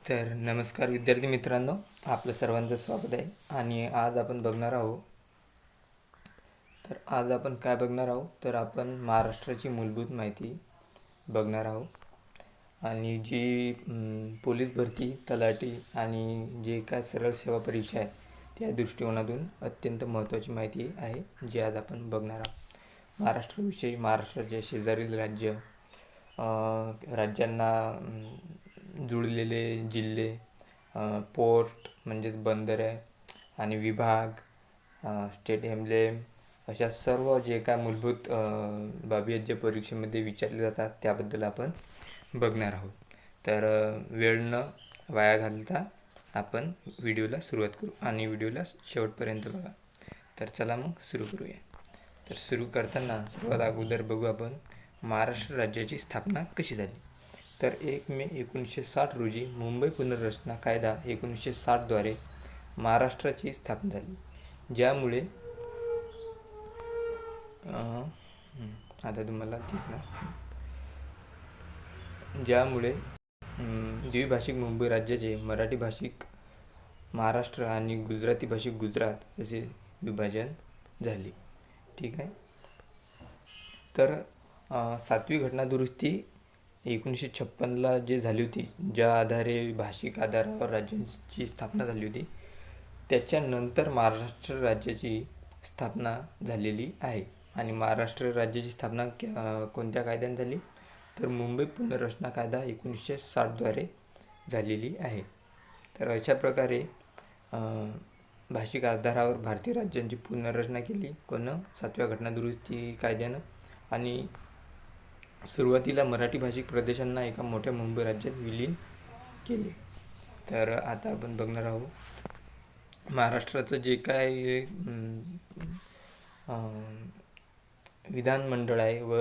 तर नमस्कार विद्यार्थी मित्रांनो, आपलं सर्वांचं स्वागत आहे. आणि आज आपण बघणार आहोत तर आपण महाराष्ट्राची मूलभूत माहिती बघणार आहोत. आणि जी पोलीस भरती, तलाठी आणि जे काय सरळ सेवा परीक्षा आहे त्या दृष्टिकोनातून अत्यंत महत्त्वाची माहिती आहे, जी आज आपण बघणार आहोत. महाराष्ट्राविषयी, महाराष्ट्राचे शेजारील राज्य, राज्यांना जुळलेले जिल्हे, पोर्ट म्हणजेच बंदरे आणि विभाग, स्टेट एम्ब्लेम, अशा सर्व जे काय मूलभूत बाबी आहेत जे परीक्षेमध्ये विचारले जातात त्याबद्दल आपण बघणार आहोत. तर वेळ न वाया घालता आपण व्हिडिओला सुरुवात करू आणि व्हिडिओला शेवटपर्यंत बघा. तर चला मग सुरू करूया. तर सुरू करताना सर्वात अगोदर बघू आपण महाराष्ट्र राज्याची स्थापना कशी झाली. तर 1 मे 1960 रोजी मुंबई पुनर्रचना कायदा 1960द्वारे महाराष्ट्राची स्थापना झाली, ज्यामुळे आता तुम्हाला ज्यामुळे द्विभाषिक मुंबई राज्याचे मराठी भाषिक महाराष्ट्र आणि गुजराती भाषिक गुजरात असे विभाजन झाले. ठीक आहे. तर 7वी घटनादुरुस्ती 1956ला जे झाली होती, ज्या आधारे भाषिक आधारावर राज्यांची स्थापना झाली होती, त्याच्यानंतर महाराष्ट्र राज्याची स्थापना झालेली आहे. आणि महाराष्ट्र राज्याची स्थापना कोणत्या कायद्याने झाली, तर मुंबई पुनर्रचना कायदा 1960द्वारे झालेली आहे. तर अशा प्रकारे भाषिक आधारावर भारतीय राज्यांची पुनर्रचना केली 7व्या घटनादुरुस्ती कायद्यानं. आणि सुरुवातीला मराठी भाषिक प्रदेशांना एका मोठ्या मुंबई राज्यात विलीन केले. तर आता आपण बघणार आहोत महाराष्ट्राचं जे काय विधानमंडळ आहे व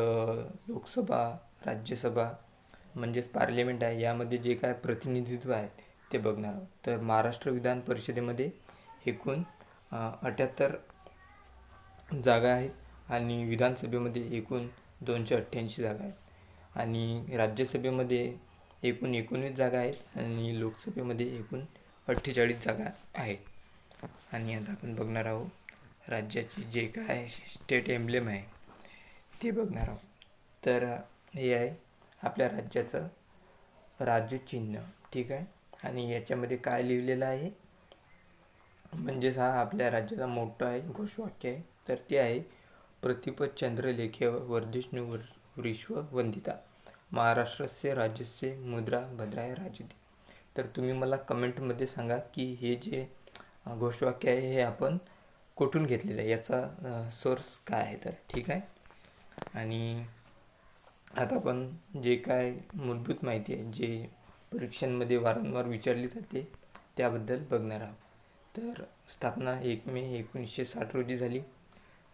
लोकसभा, राज्यसभा म्हणजेच पार्लमेंट आहे, यामध्ये जे काय प्रतिनिधित्व आहे ते बघणार आहोत. तर महाराष्ट्र विधान परिषदेमध्ये एकूण 78 जागा आहेत आणि विधानसभेमध्ये एकूण 288 जागा आहेत आणि राज्यसभेमध्ये एकूण 19 जागा आहेत आणि लोकसभेमध्ये एकूण 48 जागा आहेत. आणि आता आपण बघणार आहोत राज्याची जे काय स्टेट एम्ब्लेम आहे ते बघणार आहोत. तर हे आहे आपल्या राज्याचं राज्यचिन्ह. ठीक आहे. आणि याच्यामध्ये काय लिहिलेलं आहे, म्हणजेच हा आपल्या राज्याचा मोठा आहे घोषवाक्य आहे. तर ते आहे, प्रतिपद चंद्रलेखे वर्धिष्णु विश्व वंदिता, महाराष्ट्रस्य राज्यस्य मुद्रा भद्राय राजती. तर तुम्ही मला कमेंटमध्ये सांगा की हे जे घोषवाक्य आहे हे आपण कुठून घेतलेलं आहे, याचा सोर्स काय आहे. तर ठीक आहे. आणि आता आपण जे काय मूलभूत माहिती आहे जे परीक्षांमध्ये वारंवार विचारली जाते त्याबद्दल बघणार आहोत. तर स्थापना 1 मे 1960 रोजी झाली.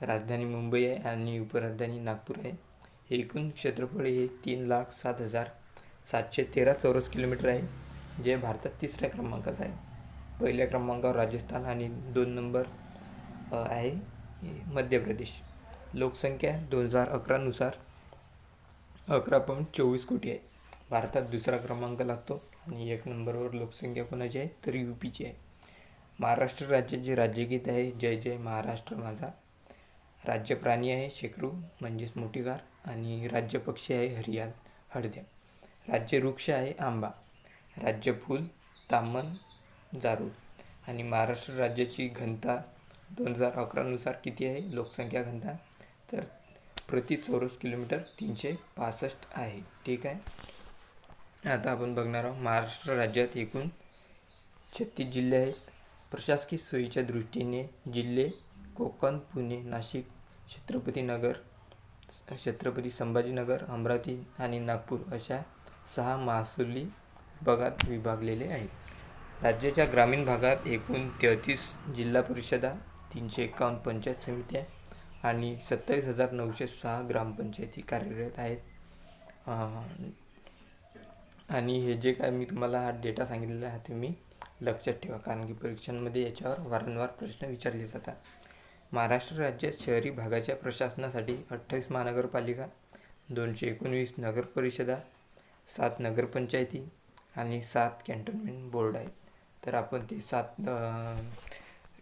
राजधानी मुंबई आहे आणि उपराजधानी नागपूर आहे. एकूण क्षेत्रफळ हे 3,07,713 चौरस किलोमीटर आहे, जे भारतात 3ऱ्या क्रमांकाचं आहे. पहिल्या क्रमांकावर राजस्थान आणि 2 नंबर आहे मध्य प्रदेश. लोकसंख्या 2011 नुसार 11.24 कोटी आहे. भारतात 2रा क्रमांक लागतो आणि 1 नंबरवर लोकसंख्या कोणाची आहे, तर UPची आहे. महाराष्ट्र राज्याचे राज्यगीत आहे जय जय महाराष्ट्र माझा. राज्य प्राणी आहे शेकरू म्हणजेच मोठीगार आणि राज्य पक्षी आहे हरियाल हळद्या. राज्य वृक्ष आहे आंबा. राज्य फूल तामन जारूड. आणि महाराष्ट्र राज्याची घनता 2011 नुसार किती आहे लोकसंख्या घनता, तर प्रति चौरस किलोमीटर 365 आहे. ठीक आहे. आता आपण बघणार आहोत महाराष्ट्र राज्यात एकूण 36 जिल्हे आहेत. प्रशासकीय सोयीच्या दृष्टीने जिल्हे कोकण, पुणे, नाशिक, छत्रपती संभाजीनगर, अमरावती आणि नागपूर अशा 6 महसुली विभागात विभागलेले आहेत. राज्याच्या ग्रामीण भागात एकूण 33 जिल्हा परिषदा, 351 पंचायत समित्या आणि 27,906 ग्रामपंचायती कार्यरत आहेत. आणि हे जे काय मी तुम्हाला हा डेटा सांगितलेला आहे तुम्ही लक्षात ठेवा, कारण की परीक्षांमध्ये याच्यावर वारंवार प्रश्न विचारले जातात. महाराष्ट्र राज्यात शहरी भागाच्या प्रशासनासाठी 28 महानगरपालिका, 219 नगरपरिषदा, 7 नगरपंचायती आणि 7 कॅन्टोन्मेंट बोर्ड आहेत. तर आपण ते 7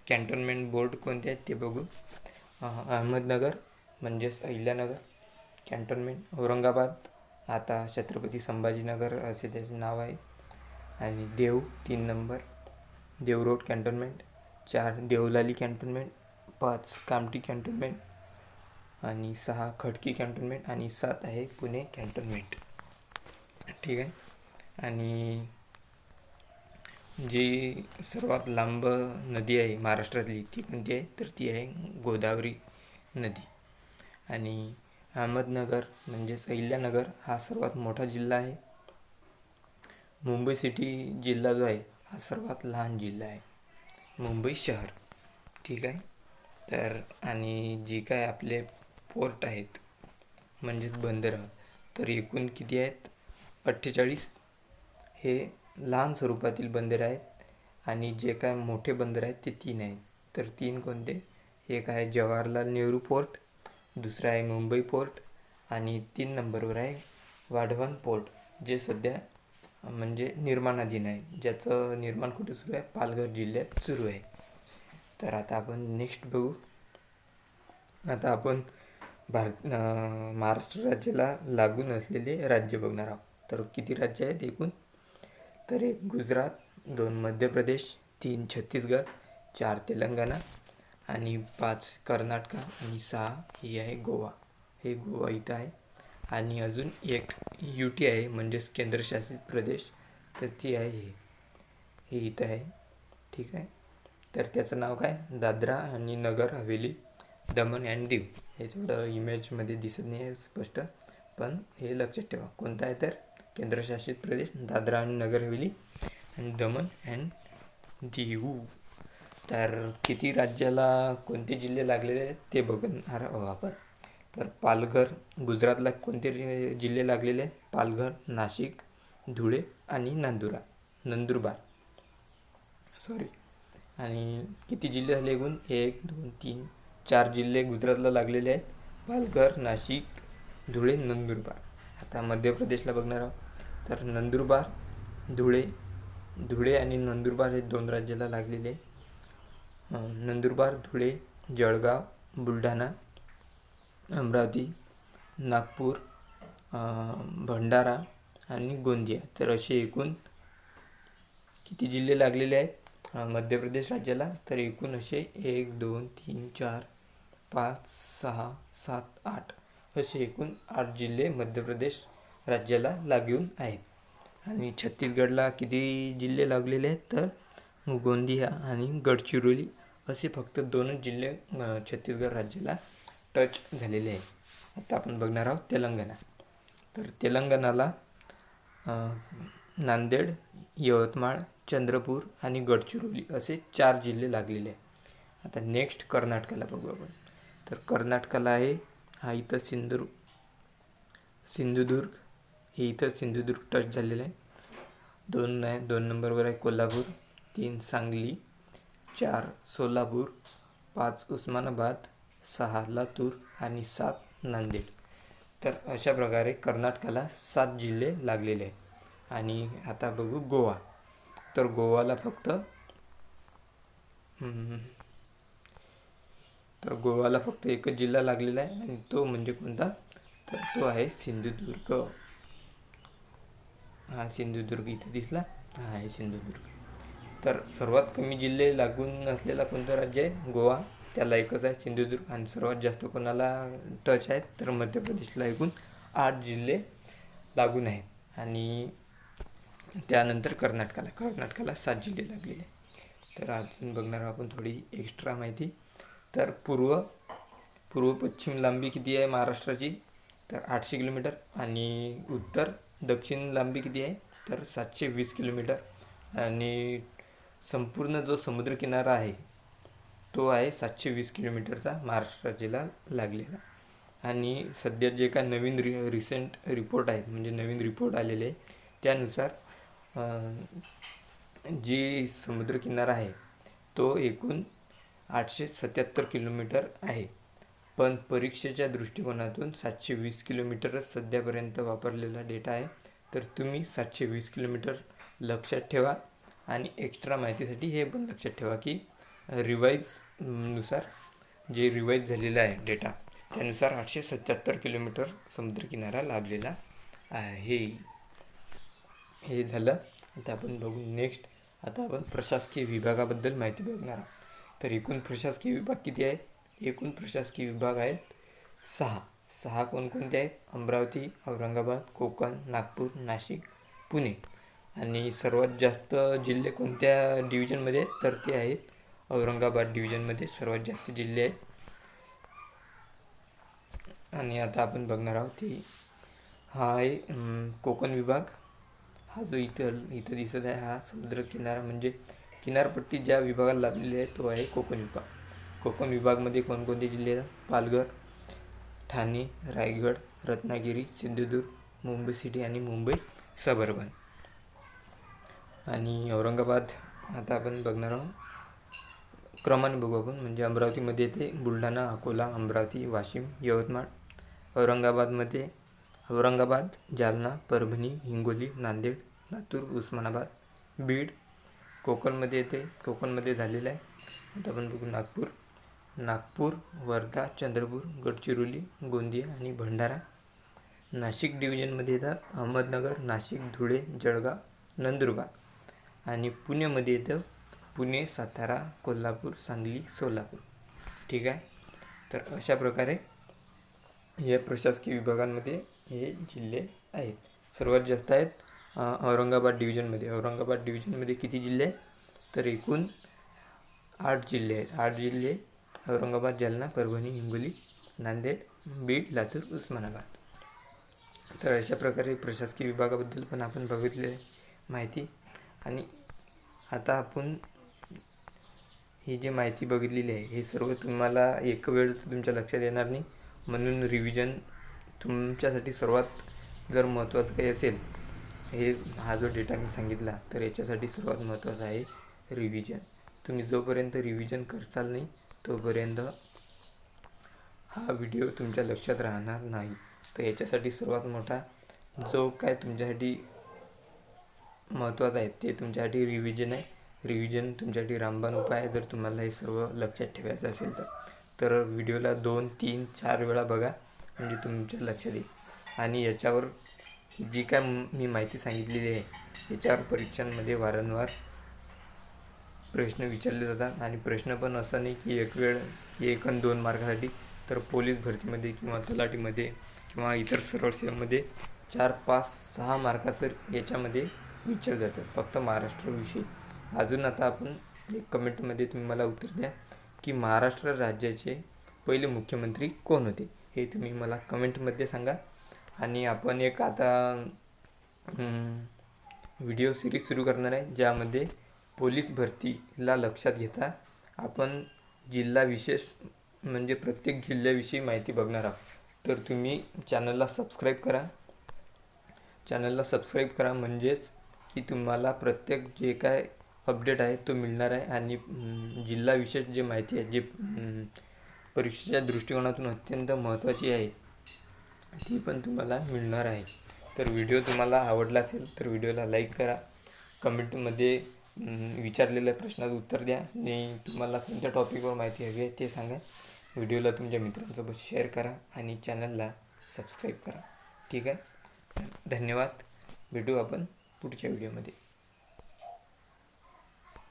कॅन्टोन्मेंट बोर्ड कोणते आहेत ते बघू. अहमदनगर म्हणजेच अहिल्यानगर कॅन्टोन्मेंट, औरंगाबाद आता छत्रपती संभाजीनगर असे त्याचे नाव आहे, आणि देव 3 number Dehu road cantonment, 4 Deolali cantonment, 5 Kamptee cantonment आणि 6 खडकी कॅन्टोन्मेंट आणि 7 आहे पुणे कॅन्टोन्मेंट. ठीक आहे. आणि जी सर्वात लांब नदी आहे महाराष्ट्रातली ती कोणती आहे, तर ती आहे गोदावरी नदी. आणि अहमदनगर म्हणजेच अहिल्यानगर हा सर्वात मोठा जिल्हा आहे. मुंबई सिटी जिल्हा जो आहे हा सर्वात लहान जिल्हा आहे, मुंबई शहर. ठीक आहे. तर आणि जी काय आपले पोर्ट आहेत म्हणजेच बंदरं, तर एकूण किती आहेत, 48 हे लहान स्वरूपातील बंदर आहेत. आणि जे काय मोठे बंदर आहेत ते 3 आहेत. तर 3 कोणते, एक आहे जवाहरलाल नेहरू पोर्ट, दुसरा आहे मुंबई पोर्ट आणि 3 नंबरवर आहे वाढवण पोर्ट, जे सध्या म्हणजे निर्माणाधीन आहे, ज्याचं निर्माण कुठे सुरू आहे, पालघर जिल्ह्यात सुरू आहे. तर आता आपण नेक्स्ट बघू. आता आपण महाराष्ट्र राज्याला लागून असलेले राज्य बघणार आहोत. तर किती राज्य आहेत एकूण, तर 1 गुजरात, 2 मध्य प्रदेश, 3 छत्तीसगड, 4 तेलंगणा आणि 5 कर्नाटक आणि 6 ही आहे गोवा. हे गोवा इथं आहे. आणि अजून एक UT आहे म्हणजेच केंद्रशासित प्रदेश, तर ती आहे हे इथं आहे. ठीक आहे. तर त्याचं नाव काय, दादरा आणि नगर हवेली, दमण अँड दीव. हे थोडं इमेजमध्ये दिसत नाही आहे स्पष्ट, पण हे लक्षात ठेवा कोणतं आहे, तर केंद्रशासित प्रदेश दादरा आणि नगर हवेली आणि दमण अँड दीव. तर किती राज्याला कोणते जिल्हे लागलेले आहेत ते बघणार आहोत आपण. तर पालघर, गुजरातला कोणते जिल्हे लागलेले आहेत, पालघर, नाशिक, धुळे आणि नंदुरबार. आणि किती जिल्हे झाले एकूण, 1 2 3 4 जिल्हे गुजरातला लागलेले आहेत, पालघर, नाशिक, धुळे, नंदुरबार. आता मध्य प्रदेशला बघणार आहोत. तर नंदुरबार, धुळे आणि नंदुरबार हे 2 राज्याला लागलेले आहे. नंदुरबार, धुळे, जळगाव, बुलढाणा, अमरावती, नागपूर, भंडारा आणि गोंदिया. तर असे एकूण किती जिल्हे लागलेले आहेत मध्य प्रदेश राज्याला, तर एकूण असे 1 2 3 4 5 6 7 8 असे एकूण 8 जिल्हे मध्य प्रदेश राज्याला लागून आहेत. आणि छत्तीसगडला किती जिल्हे लागलेले आहेत, तर गोंदिया आणि गडचिरोली असे फक्त 2च जिल्हे छत्तीसगड राज्याला टच झालेले आहेत. आता आपण बघणार आहोत तेलंगणा. तर तेलंगणाला नांदेड, यवतमाळ, चंद्रपूर आणि गडचिरोली असे 4 जिल्हे लागलेले आहेत. आता नेक्स्ट कर्नाटकाला बघू आपण. तर कर्नाटकाला आहे हा इथं सिंधुदुर्ग, हे इथं सिंधुदुर्ग टच झालेलं आहे. 2 नंबरवर आहे कोल्हापूर, 3 सांगली, 4 सोलापूर, 5 उस्मानाबाद, 6 लातूर आणि 7 नांदेड. तर अशा प्रकारे कर्नाटकाला 7 जिल्हे लागलेले आहेत. आणि आता बघू गोवा. तर गोवाला फक्त एकच जिल्हा लागलेला आहे, आणि तो म्हणजे कोणता, तर तो आहे सिंधुदुर्ग. हा सिंधुदुर्ग इथे दिसला, हा आहे सिंधुदुर्ग. तर सर्वात कमी जिल्हे लागून असलेला कोणतं राज्य आहे, गोवा, त्याला एकच आहे सिंधुदुर्ग. आणि सर्वात जास्त कोणाला टच आहेत, तर मध्य प्रदेशला एकूण 8 जिल्हे लागून आहेत. आणि त्यानंतर कर्नाटकाला 7 जिल्हे लागलेले. तर अजून बघणार आपण थोडी एक्स्ट्रा माहिती. तर पूर्व पश्चिम लांबी किती आहे महाराष्ट्राची, तर 800 किलोमीटर. आणि उत्तर दक्षिण लांबी किती आहे, तर 720 किलोमीटर. आणि संपूर्ण जो समुद्रकिनारा आहे तो आहे 720 किलोमीटरचा महाराष्ट्र राज्याला लागलेला. आणि सध्या जे काय नवीन रिसेंट रिपोर्ट आहेत, म्हणजे नवीन रिपोर्ट आलेले आहे, त्यानुसार जी समुद्रकिनारा आहे तो एकूण 877 किलोमीटर आहे. पण परीक्षेच्या दृष्टिकोनातून 720 किलोमीटरच सध्यापर्यंत वापरलेला डेटा आहे. तर तुम्ही 720 किलोमीटर लक्षात ठेवा. आणि एक्स्ट्रा माहितीसाठी हे पण लक्षात ठेवा की नुसार जे रिवाईज झालेलं आहे डेटा त्यानुसार 877 किलोमीटर समुद्रकिनारा लाभलेला आहे. हे झालं. आता आपण बघू नेक्स्ट. आता आपण प्रशासकीय विभागाबद्दल माहिती बघणार आहोत. तर एकूण प्रशासकीय विभाग किती आहेत? एकूण प्रशासकीय विभाग आहेत 6 कोणकोणते आहेत? अमरावती, औरंगाबाद, कोकण, नागपूर, नाशिक, पुणे. आणि सर्वात जास्त जिल्हे कोणत्या डिव्हिजनमध्ये आहेत? तर ते आहेत औरंगाबाद डिव्हिजनमध्ये सर्वात जास्त जिल्हे आहेत. आणि आता आपण बघणार आहोत की हा आहे कोकण विभाग. हा जो इथं दिसत आहे हा समुद्रकिनारा म्हणजे किनारपट्टी ज्या विभागाला लाभलेली आहे तो आहे कोकण विभाग. कोकण विभागमध्ये कोणकोणते जिल्हे आहेत? पालघर, ठाणे, रायगड, रत्नागिरी, सिंधुदुर्ग, मुंबई सिटी आणि मुंबई सबअर्बन. आणि औरंगाबाद आता आपण बघणार आहोत. क्रमाने बघू आपण. म्हणजे अमरावतीमध्ये येते बुलढाणा, अकोला, अमरावती, वाशिम, यवतमाळ. औरंगाबाद, जालना, परभणी, हिंगोली, नांदेड, लातूर, उस्मानाबाद, बीड. कोकणमध्ये येते. कोकणमध्ये झालेलं आहे. आता आपण बघू नागपूर, वर्धा, चंद्रपूर, गडचिरोली, गोंदिया आणि भंडारा. नाशिक डिव्हिजनमध्ये येतात अहमदनगर, नाशिक, धुळे, जळगाव, नंदुरबार. आणि पुण्यामध्ये येतं पुणे, सातारा, कोल्हापूर, सांगली, सोलापूर. ठीक आहे. तर अशा प्रकारे या प्रशासकीय विभागांमध्ये हे जिल्हे आहेत. सर्वात जास्त आहेत औरंगाबाद डिव्हिजनमध्ये. औरंगाबाद डिव्हिजनमध्ये किती जिल्हे आहेत? तर एकूण 8 जिल्हे आहेत. 8 जिल्हे औरंगाबाद, जालना, परभणी, हिंगोली, नांदेड, बीड, लातूर, उस्मानाबाद. तर अशा प्रकारे प्रशासकीय विभागाबद्दल पण आपण बघितले माहिती. आणि आता आपण ही जी माहिती बघितलेली आहे हे सर्व तुम्हाला एक वेळ तुमच्या लक्षात येणार नाही. म्हणून रिव्हिजन तुमच्यासाठी सर्वात जर महत्त्वाचं काही असेल हा जो डेटा मी सांगितला तर याच्यासाठी सर्वात महत्त्वाचं आहे रिव्हिजन. तुम्ही जोपर्यंत रिव्हिजन करसाल नाही तोपर्यंत हा व्हिडिओ तुमच्या लक्षात राहणार नाही. तर याच्यासाठी सर्वात मोठा जो काय तुमच्यासाठी महत्त्वाचं आहे ते तुमच्यासाठी रिव्हिजन आहे. रिव्हिजन तुमच्यासाठी रामबाण उपाय आहे. जर तुम्हाला हे सर्व लक्षात ठेवायचं असेल तर व्हिडिओला 2, 3, 4 वेळा बघा म्हणजे तुमच्या लक्षात येईल. आणि याच्यावर जी काय मी माहिती सांगितलेली आहे याच्यावर परीक्षांमध्ये वारंवार प्रश्न विचारले जातात. आणि प्रश्न पण असं नाही की 1 आणि 2 मार्कासाठी. तर पोलीस भरतीमध्ये किंवा तलाठीमध्ये किंवा इतर सरळ सेवेमध्ये 4, 5, 6 मार्काचं याच्यामध्ये विचारलं जातं फक्त महाराष्ट्राविषयी. अजून आता आपण एक कमेंटमध्ये तुम्ही मला उत्तर द्या की महाराष्ट्र राज्याचे पहिले मुख्यमंत्री कोण होते हे तुम्ही मला कमेंटमध्ये सांगा. आणि आपण एक आता व्हिडिओ सिरीज सुरू करणार आहे ज्यामध्ये पोलीस भरतीला लक्षात घेता आपण जिल्हा विशेष म्हणजे प्रत्येक जिल्ह्याविषयी माहिती बघणार आहोत. तर तुम्ही चॅनलला सबस्क्राईब करा म्हणजेच की तुम्हाला प्रत्येक जे काय अपडेट आहे तो मिळणार आहे. आणि जिल्हा विशेष जे माहिती आहे जे परीक्षेच्या दृष्टिकोनातून अत्यंत महत्त्वाची आहे ती पण तुम्हाला मिळणार आहे. तर व्हिडिओ तुम्हाला आवडला असेल तर व्हिडिओला लाईक करा. कमेंटमध्ये विचारलेल्या प्रश्नाचं उत्तर द्या आणि तुम्हाला कोणत्या टॉपिकवर माहिती हवी आहे ते सांगा. व्हिडिओला तुमच्या मित्रांसोबत शेअर करा आणि चॅनलला सबस्क्राईब करा. ठीक आहे. धन्यवाद. भेटू आपण पुढच्या व्हिडिओमध्ये.